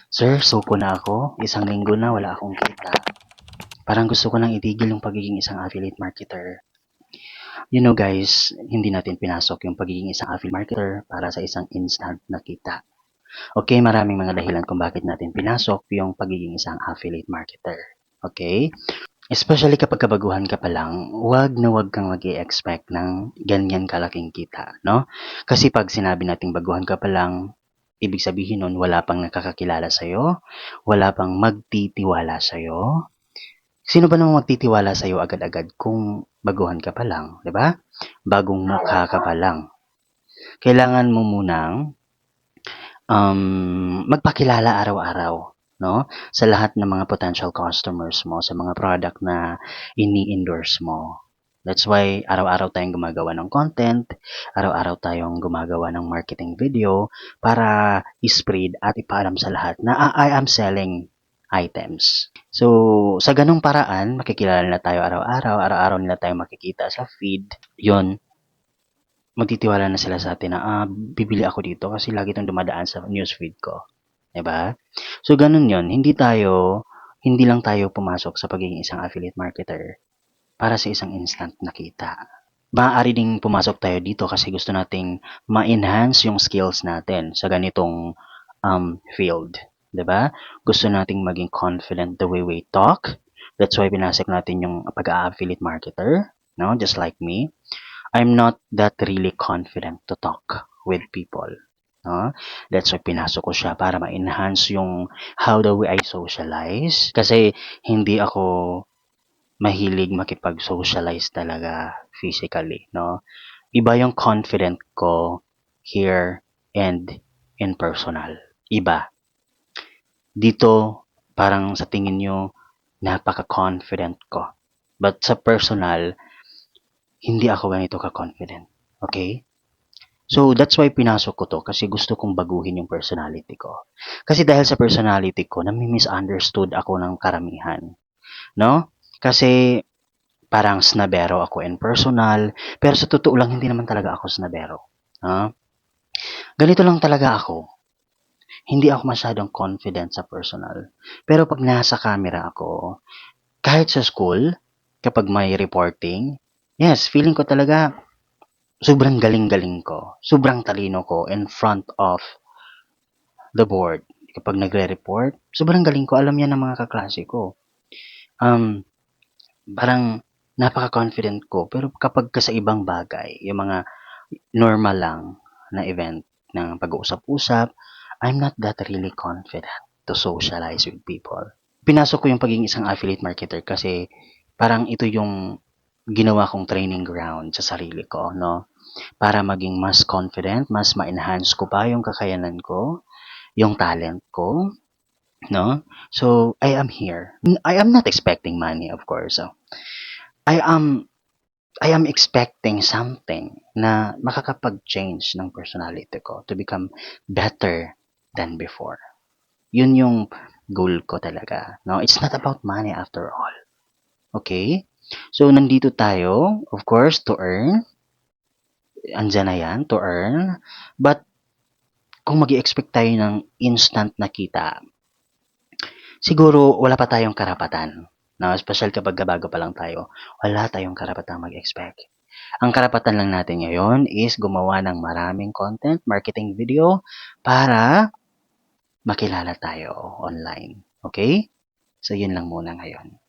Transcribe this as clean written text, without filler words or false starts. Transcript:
Sir, suko na ako. Isang linggo na wala akong kita. Parang gusto ko nang itigil yung pagiging isang affiliate marketer. You know guys, hindi natin pinasok yung pagiging isang affiliate marketer para sa isang instant na kita. Okay, maraming mga dahilan kung bakit natin pinasok yung pagiging isang affiliate marketer. Okay? Especially kapag kabaguhan ka pa lang, wag na wag kang mag-i-expect ng ganyan kalaking kita, no? Kasi pag sinabi nating baguhan ka pa lang, ibig sabihin nun wala pang nakakakilala sa'yo, wala pang magtitiwala sa'yo. Sino ba namang magtitiwala sa'yo agad-agad kung baguhan ka pa lang, di ba? Bagong mukha ka pa lang. Kailangan mo munang magpakilala araw-araw, no? Sa lahat ng mga potential customers mo, sa mga product na ini-endorse mo. That's why araw-araw tayong gumagawa ng content, araw-araw tayong gumagawa ng marketing video para i-spread at ipaalam sa lahat na I am selling items. So, sa ganung paraan, makikilala na tayo araw-araw, araw-araw nila tayo makikita sa feed. Yon, magtitiwala na sila sa atin na, bibili ako dito kasi lagi itong dumadaan sa newsfeed ko. Diba? So, ganun yon. Hindi lang tayo pumasok sa pagiging isang affiliate marketer para sa isang instant na kita. Maaari ding pumasok tayo dito kasi gusto nating ma-enhance yung skills natin sa ganitong field. Diba? Gusto nating maging confident the way we talk. That's why pinasok natin yung pag-affiliate marketer. No? Just like me. I'm not that really confident to talk with people. No? That's why pinasok ko siya para ma-enhance yung how the way I socialize. Kasi hindi ako mahilig makipag-socialize talaga physically. No? Iba yung confident ko here and in personal. Iba. Dito, parang sa tingin nyo, napaka-confident ko. But sa personal, hindi ako ganito ka-confident. Okay? So, that's why pinasok ko to kasi gusto kong baguhin yung personality ko. Kasi dahil sa personality ko, nami-misunderstood ako ng karamihan. No? Kasi parang snabero ako in personal, pero sa totoo lang, hindi naman talaga ako snabero. Ganito lang talaga ako. Hindi ako masyadong confident sa personal. Pero pag nasa camera ako, kahit sa school, kapag may reporting, yes, feeling ko talaga sobrang galing-galing ko. Sobrang talino ko in front of the board. Kapag nagre-report, sobrang galing ko. Alam yan ng mga kaklase ko. Parang napaka-confident ko. Pero kapag ka sa ibang bagay, yung mga normal lang na event ng pag-uusap-usap, I'm not that really confident to socialize with people. Pinasok ko yung pagiging isang affiliate marketer kasi parang ito yung ginawa kong training ground sa sarili ko, no? Para maging mas confident, mas ma-enhance ko pa yung kakayanan ko, yung talent ko, no? So, I am here. I am not expecting money, of course. So, I am expecting something na makakapag-change ng personality ko to become better than before. Yun yung goal ko talaga. No, it's not about money after all. Okay? So, nandito tayo, of course, to earn. Andyan na yan, to earn. But, kung mag-expect tayo ng instant na kita, siguro wala pa tayong karapatan. No, especially kapag bago pa lang tayo, wala tayong karapatang mag-expect. Ang karapatan lang natin ngayon is gumawa ng maraming content, marketing video para makilala tayo online. Okay? So, yun lang muna ngayon.